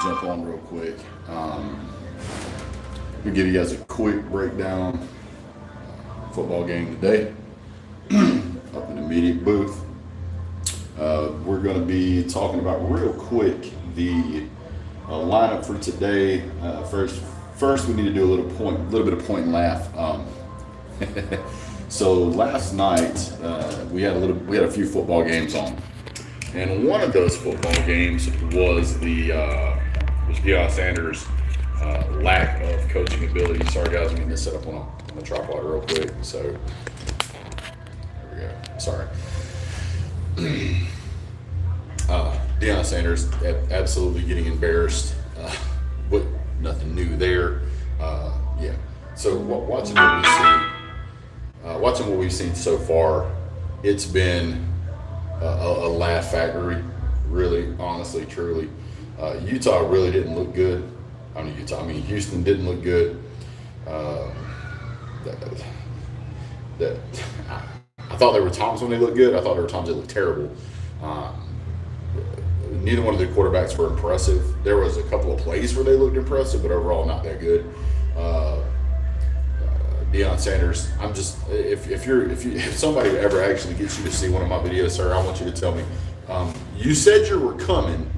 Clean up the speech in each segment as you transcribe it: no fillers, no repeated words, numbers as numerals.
jump on real quick. We'll give you guys a quick breakdown. Football game today up in the media booth. We're going to be talking about real quick the lineup for today. First, we need to do a little bit of point and laugh. So last night we had a few football games on, and one of those football games was Deion Sanders' lack of coaching ability. Sorry guys, I'm getting this set up on a tripod real quick. So there we go. Sorry. Deion Sanders absolutely getting embarrassed. But nothing new there. Yeah. So watching what we've seen so far, it's been a laugh factory. Really, honestly, truly. Utah really didn't look good. Houston didn't look good. I thought there were times when they looked good. I thought there were times they looked terrible. Neither one of the quarterbacks were impressive. There was a couple of plays where they looked impressive, but overall not that good. Deion Sanders, if somebody ever actually gets you to see one of my videos, sir, I want you to tell me, you said you were coming,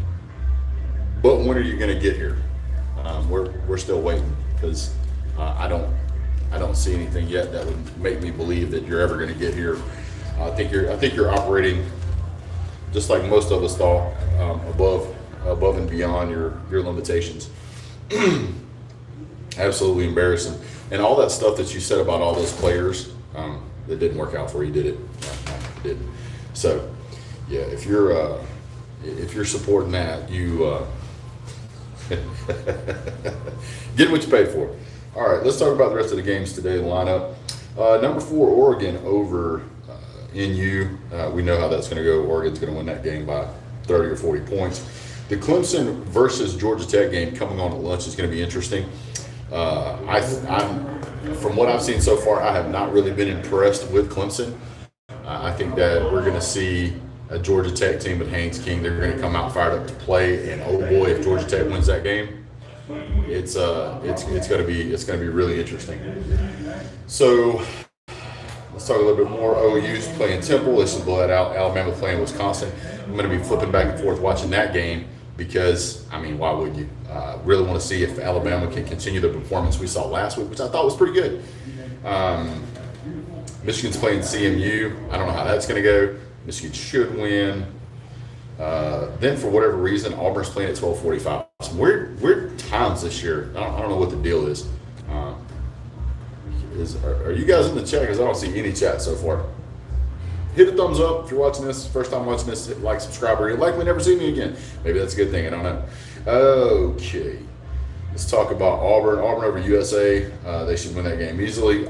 but when are you going to get here? We're still waiting, because I don't see anything yet that would make me believe that you're ever going to get here. I think you're operating just like most of us thought, above and beyond your limitations. Absolutely embarrassing. And all that stuff that you said about all those players, that didn't work out for you, did it? No, it didn't. So, yeah, if you're supporting that, you get what you paid for. All right, let's talk about the rest of the games today. The lineup: number 4, Oregon over NU. We know how that's going to go. Oregon's going to win that game by 30 or 40 points. The Clemson versus Georgia Tech game coming on at lunch is going to be interesting. From what I've seen so far, I have not really been impressed with Clemson. I think that we're going to see a Georgia Tech team with Haynes King. They're going to come out fired up to play, and oh boy, if Georgia Tech wins that game, it's going to be really interesting. So let's talk a little bit more. OU's playing Temple. They should blow that out. Alabama playing Wisconsin. I'm going to be flipping back and forth watching that game because, why would you? Really want to see if Alabama can continue the performance we saw last week, which I thought was pretty good. Michigan's playing CMU. I don't know how that's going to go. Michigan should win. Then, for whatever reason, Auburn's playing at 12:45. Some weird times this year. I don't know what the deal is. Are you guys in the chat? Because I don't see any chat so far. Hit a thumbs up if you're watching this. First time watching this, hit like, subscribe, or you'll likely never see me again. Maybe that's a good thing. I don't know. Okay. Let's talk about Auburn. Auburn over USA. They should win that game easily.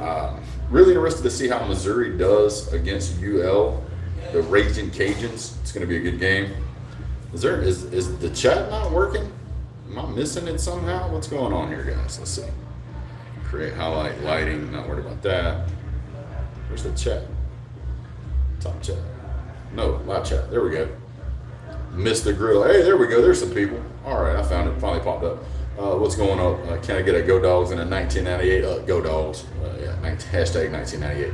Really interested to see how Missouri does against UL, the Raging Cajuns. It's going to be a good game. Is the chat not working? Am I missing it somehow? What's going on here, guys? Let's see. Create highlight lighting. Not worried about that. Where's the chat? Top chat. No, live chat. There we go. Missed the grill. Hey, there we go. There's some people. All right, I found it. Finally popped up. What's going on? Can I get a Go Dogs and a 1998? Go Dogs. Hashtag 1998.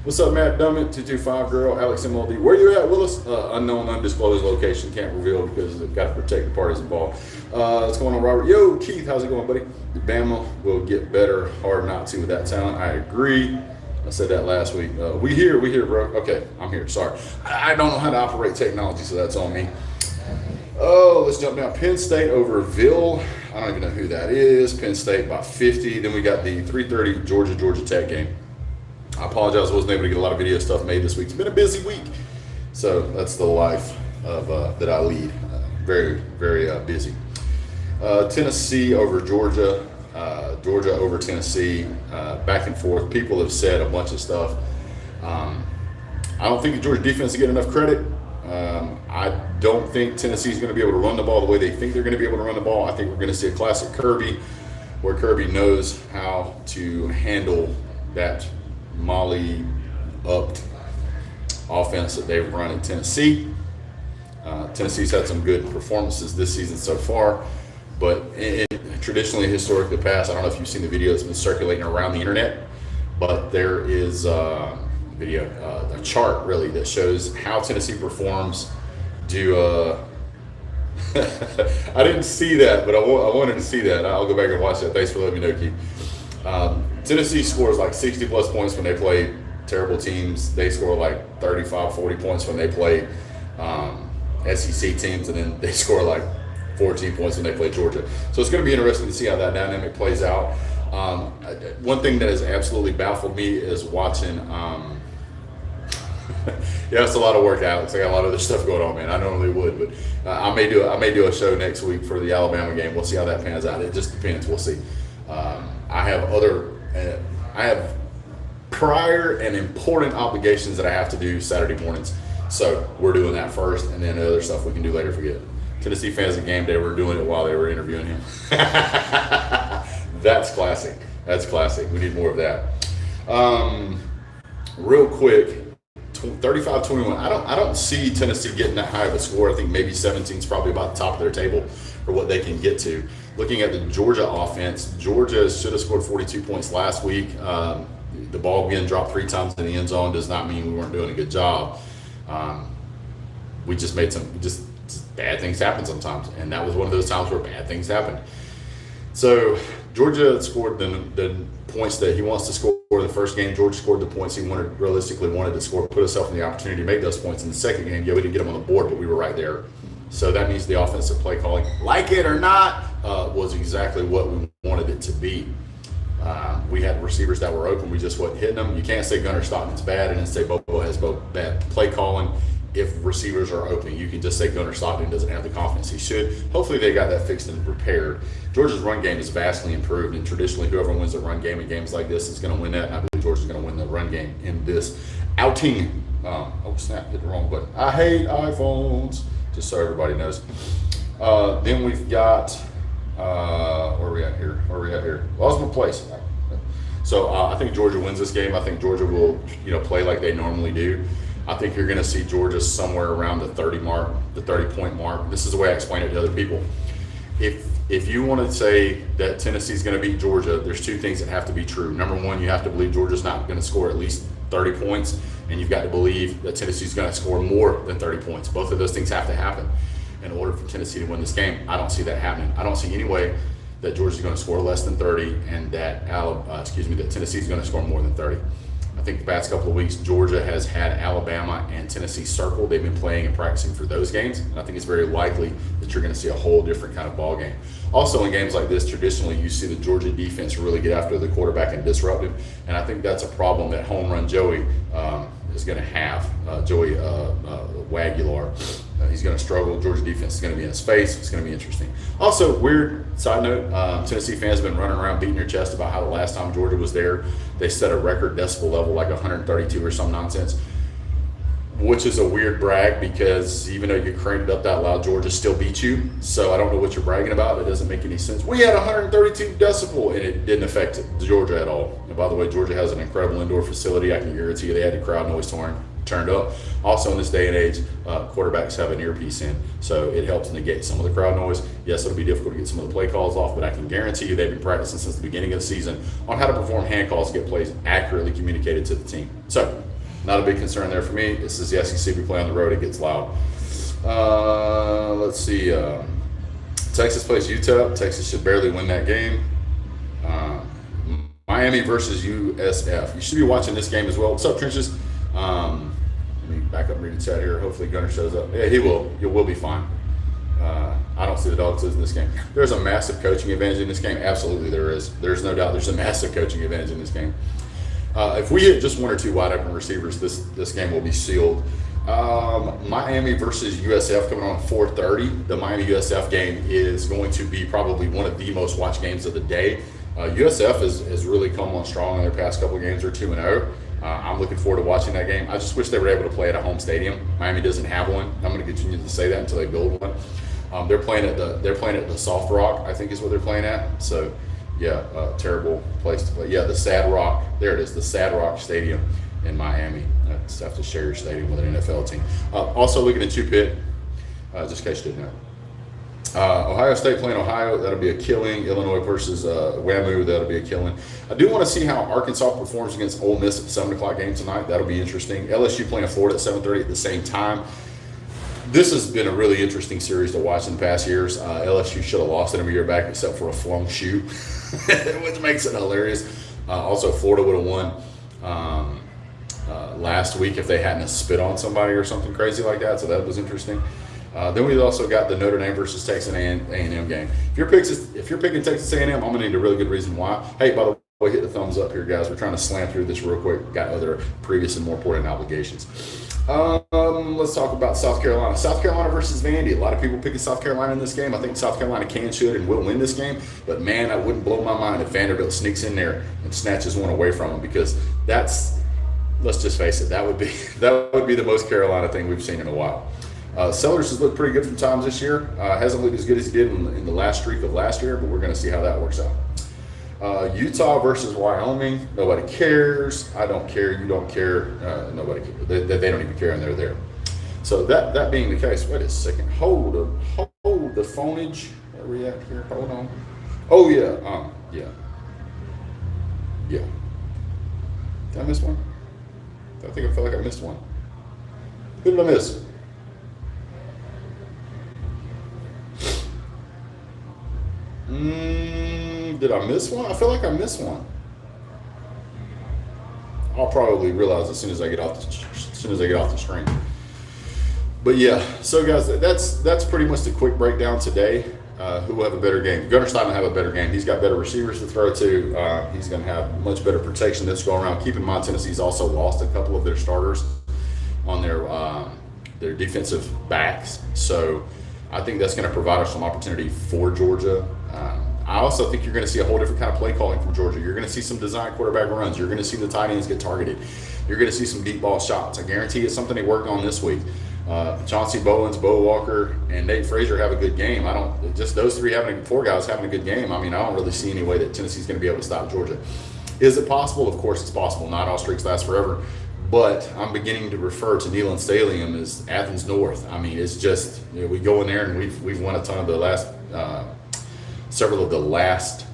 What's up, Matt Dummett? 225 girl. Alex MLD. Where you at, Willis? Unknown, undisclosed location. Can't reveal because they've got to protect the parties involved. What's going on, Robert? Yo, Keith. How's it going, buddy? Bama will get better. Hard not to with that talent. I agree. I said that last week. We here, bro. Okay, I'm here. Sorry. I don't know how to operate technology, so that's on me. Oh, let's jump down. Penn State over Ville. I don't even know who that is. Penn State by 50. Then we got the 3:30 Georgia Tech game. I apologize. I wasn't able to get a lot of video stuff made this week. It's been a busy week. So that's the life of that I lead. Very, very busy. Tennessee over Georgia. Georgia over Tennessee, back and forth. People have said a bunch of stuff. I don't think the Georgia defense get enough credit. I don't think Tennessee's going to be able to run the ball the way they think they're going to be able to run the ball. I think we're going to see a classic Kirby, where Kirby knows how to handle that molly-upped offense that they've run in Tennessee. Tennessee's had some good performances this season so far, But traditionally, historically past, I don't know if you've seen the video that's been circulating around the internet, but there is a chart really that shows how Tennessee performs. I didn't see that, but I wanted to see that. I'll go back and watch that. Thanks for letting me know, Keith. Tennessee scores like 60 plus points when they play terrible teams. They score like 35, 40 points when they play SEC teams, and then they score like 14 points when they play Georgia. So it's going to be interesting to see how that dynamic plays out. One thing that has absolutely baffled me is watching. Yeah, it's a lot of work, Alex. I got a lot of other stuff going on, man. I normally would, but I may do a show next week for the Alabama game. We'll see how that pans out. It just depends. We'll see. I have prior and important obligations that I have to do Saturday mornings. So we're doing that first, and then the other stuff we can do later. Forget it. Tennessee fans at game day were doing it while they were interviewing him. That's classic. That's classic. We need more of that. Real quick. 35-21. I don't see Tennessee getting that high of a score. I think maybe 17 is probably about the top of their table for what they can get to. Looking at the Georgia offense, Georgia should have scored 42 points last week. The ball being dropped 3 times in the end zone does not mean we weren't doing a good job. We just made just bad things happen sometimes, and that was one of those times where bad things happened. So Georgia scored the points that he wants to score. The first game, Georgia scored the points he realistically wanted to score, put himself in the opportunity to make those points. In the second game, we didn't get them on the board, but we were right there. So that means the offensive play calling, like it or not, was exactly what we wanted it to be. We had receivers that were open. We just wasn't hitting them. You can't say Gunnar Stockton's bad and then say Bobo has bad play calling. If receivers are open, you can just say Gunnar Stockton doesn't have the confidence he should. Hopefully they got that fixed and prepared. Georgia's run game is vastly improved, and traditionally whoever wins the run game in games like this is going to win that, and I believe Georgia's going to win the run game in this outing. Oh snap, hit the wrong button. I hate iPhones, just so everybody knows. Then we've got, where are we at here? Lost my place. So I think Georgia wins this game. I think Georgia will play like they normally do. I think you're going to see Georgia somewhere around the 30-point mark. This is the way I explain it to other people. If you want to say that Tennessee's going to beat Georgia, there's 2 things that have to be true. Number one, you have to believe Georgia's not going to score at least 30 points, and you've got to believe that Tennessee's going to score more than 30 points. Both of those things have to happen in order for Tennessee to win this game. I don't see that happening. I don't see any way that Georgia's going to score less than 30 and that Tennessee's going to score more than 30. I think the past couple of weeks, Georgia has had Alabama and Tennessee circled. They've been playing and practicing for those games, and I think it's very likely that you're going to see a whole different kind of ball game. Also, in games like this, traditionally, you see the Georgia defense really get after the quarterback and disrupt him, and I think that's a problem that home run Joey is going to have. Joey Wagular, he's going to struggle. Georgia defense is going to be in his face. It's going to be interesting. Also, weird side note, Tennessee fans have been running around beating their chest about how the last time Georgia was there, they set a record decibel level, like 132 or some nonsense, which is a weird brag because even though you cranked it up that loud, Georgia still beat you. So I don't know what you're bragging about. It doesn't make any sense. We had 132 decibel, and it didn't affect Georgia at all. And by the way, Georgia has an incredible indoor facility. I can guarantee you they had the crowd noise turned up. Also, in this day and age, quarterbacks have an earpiece in, so it helps negate some of the crowd noise. Yes, it'll be difficult to get some of the play calls off, but I can guarantee you they've been practicing since the beginning of the season on how to perform hand calls to get plays accurately communicated to the team. So, not a big concern there for me. This is the SEC. We play on the road. It gets loud. Let's see. Texas plays UTEP. Texas should barely win that game. Miami versus USF. You should be watching this game as well. What's up, Trenches? Let me back up and read the chat here. Hopefully Gunnar shows up. Yeah, he will. You will be fine. I don't see the Dogs losing this game. There's a massive coaching advantage in this game. Absolutely there is. There's no doubt there's a massive coaching advantage in this game. If we hit just 1 or 2 wide open receivers, this game will be sealed. Miami versus USF coming on at 4:30. The Miami USF game is going to be probably one of the most watched games of the day. USF has really come on strong in their past couple of games. They're 2-0. I'm looking forward to watching that game. I just wish they were able to play at a home stadium. Miami doesn't have one. I'm going to continue to say that until they build one. They're playing at the Soft Rock, I think is what they're playing at. So. Yeah, terrible place to play. Yeah, the Sad Rock. There it is, the Sad Rock Stadium in Miami. Just have to share your stadium with an NFL team. Also looking at Pitt, just in case you didn't know. Ohio State playing Ohio, that'll be a killing. Illinois versus WAMU, that'll be a killing. I do want to see how Arkansas performs against Ole Miss at the 7 o'clock game tonight. That'll be interesting. LSU playing Florida at 7:30 at the same time. This has been a really interesting series to watch in the past years. LSU should have lost it a year back except for a flung shoe, which makes it hilarious. Also, Florida would have won last week if they hadn't spit on somebody or something crazy like that, so that was interesting. Then we also got the Notre Dame versus Texas A&M game. If you're picking Texas A&M, I'm going to need a really good reason why. Hey, by the way, hit the thumbs up here, guys. We're trying to slam through this real quick. Got other previous and more important obligations. Let's talk about South Carolina. South Carolina versus Vandy. A lot of people picking South Carolina in this game. I think South Carolina can, should, and will win this game. But, man, that wouldn't blow my mind if Vanderbilt sneaks in there and snatches one away from them, because that's, let's just face it, that would be the most Carolina thing we've seen in a while. Sellers has looked pretty good from times this year. Hasn't looked as good as he did in the last streak of last year, but we're going to see how that works out. Utah versus Wyoming. Nobody cares. I don't care. You don't care. Nobody cares. They don't even care, and they're there. So that being the case, wait a second. Hold the phonage. Where are we at here? Hold on. Oh yeah. Yeah. Did I miss one? I feel like I missed one. Who did I miss? Did I miss one? I feel like I missed one. I'll probably realize as soon as I get off the screen. But yeah, so guys, that's pretty much the quick breakdown today. Who will have a better game? Gunnar Stein will have a better game. He's got better receivers to throw to. He's going to have much better protection this go around. Keep in mind, Tennessee's also lost a couple of their starters on their defensive backs. So I think that's going to provide us some opportunity for Georgia. I also think you're going to see a whole different kind of play calling from Georgia. You're going to see some design quarterback runs. You're going to see the tight ends get targeted. You're going to see some deep ball shots. I guarantee it's something they worked on this week. Chauncey Bowens, Bo Walker, and Nate Frazier have a good game. Just those four guys having a good game. I don't really see any way that Tennessee's going to be able to stop Georgia. Is it possible? Of course it's possible. Not all streaks last forever. But I'm beginning to refer to Neyland Stadium as Athens North. It's just, we go in there and we've won a ton of the last, several of the last,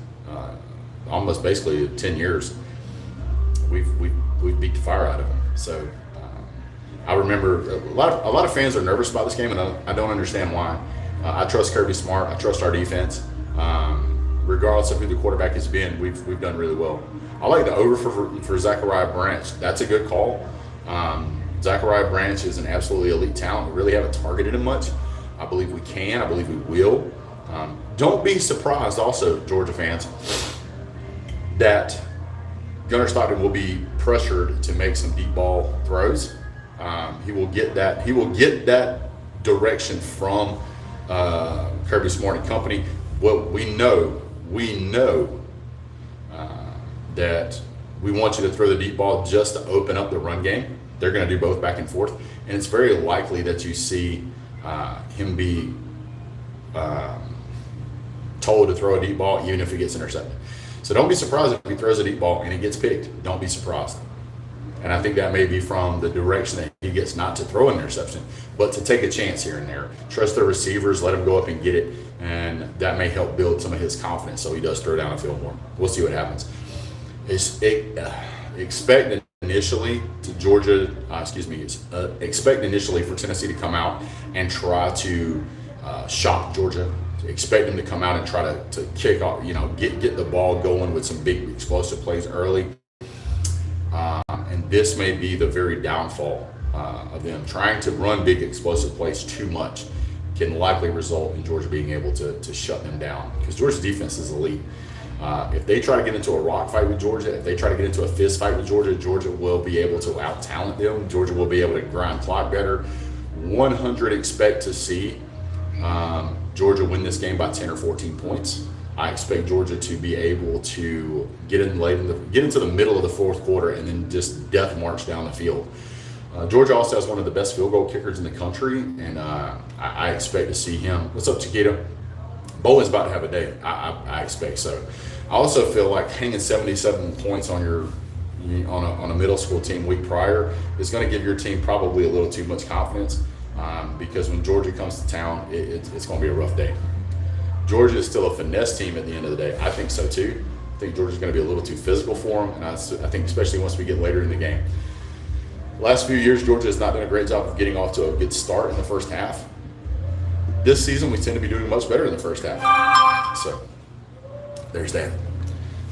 almost basically 10 years. We've beat the fire out of them. So I remember a lot of fans are nervous about this game, and I don't understand why. I trust Kirby Smart. I trust our defense. Regardless of who the quarterback has been, we've done really well. I like the over for Zachariah Branch. That's a good call. Zachariah Branch is an absolutely elite talent. We really haven't targeted him much. I believe we can. I believe we will. Don't be surprised also, Georgia fans, that Gunnar Stockton will be pressured to make some deep ball throws. He will get that direction from Kirby Smart and company. Well, we know that we want you to throw the deep ball just to open up the run game. They're going to do both back and forth, and it's very likely that you see him be told to throw a deep ball even if it gets intercepted. So don't be surprised if he throws a deep ball and it gets picked. Don't be surprised. And I think that may be from the direction that he gets, not to throw an interception, but to take a chance here and there. Trust the receivers, let him go up and get it, and that may help build some of his confidence so he does throw down the field more. We'll see what happens. Expect initially for Tennessee to come out and try to shock Georgia. Expect them to come out and try to kick off, get the ball going with some big explosive plays early. And this may be the very downfall of them. Trying to run big explosive plays too much can likely result in Georgia being able to shut them down, because Georgia's defense is elite. If they try to get into a rock fight with Georgia, if they try to get into a fist fight with Georgia, Georgia will be able to out-talent them. Georgia will be able to grind clock better. 100 expect to see Georgia win this game by 10 or 14 points. I expect Georgia to be able to get into the middle of the fourth quarter and then just death march down the field. Georgia also has one of the best field goal kickers in the country, and I expect to see him. What's up, Chiquita? Bowen's about to have a day. I expect so. I also feel like hanging 77 points on a middle school team week prior is going to give your team probably a little too much confidence, because when Georgia comes to town, it's going to be a rough day. Georgia is still a finesse team at the end of the day. I think so too. I think Georgia's going to be a little too physical for them, and I think especially once we get later in the game. Last few years, Georgia has not done a great job of getting off to a good start in the first half. This season, we tend to be doing much better in the first half. So, there's that.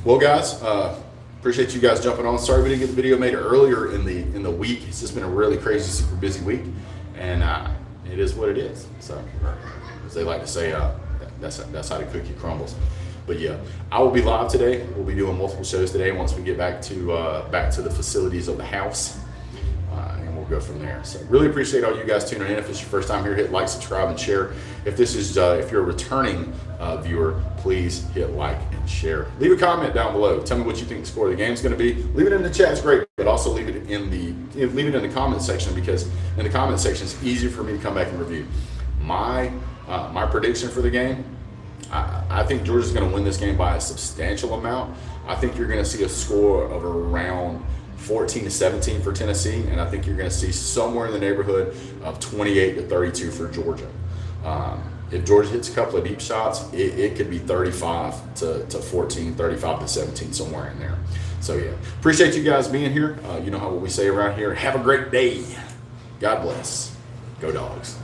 Well, guys, appreciate you guys jumping on. Sorry we didn't get the video made earlier in the week. It's just been a really crazy, super busy week, and it is what it is. So, as they like to say, that's how the cookie crumbles. But yeah, I will be live today. We'll be doing multiple shows today once we get back to the facilities of the house, and we'll go from there. So really appreciate all you guys tuning in. If it's your first time here, hit like, subscribe, and share. If this is if you're a returning viewer, please hit like and share. Leave a comment down below. Tell me what you think the score of the game is going to be. Leave it in the chat is great, but also leave it in the comment section, because in the comment section it's easier for me to come back and review. My prediction for the game, I think Georgia's going to win this game by a substantial amount. I think you're going to see a score of around 14-17 for Tennessee, and I think you're going to see somewhere in the neighborhood of 28-32 for Georgia. If Georgia hits a couple of deep shots, it could be 35-14, 35-17, somewhere in there. So yeah, appreciate you guys being here. You know what we say around here. Have a great day. God bless. Go Dogs.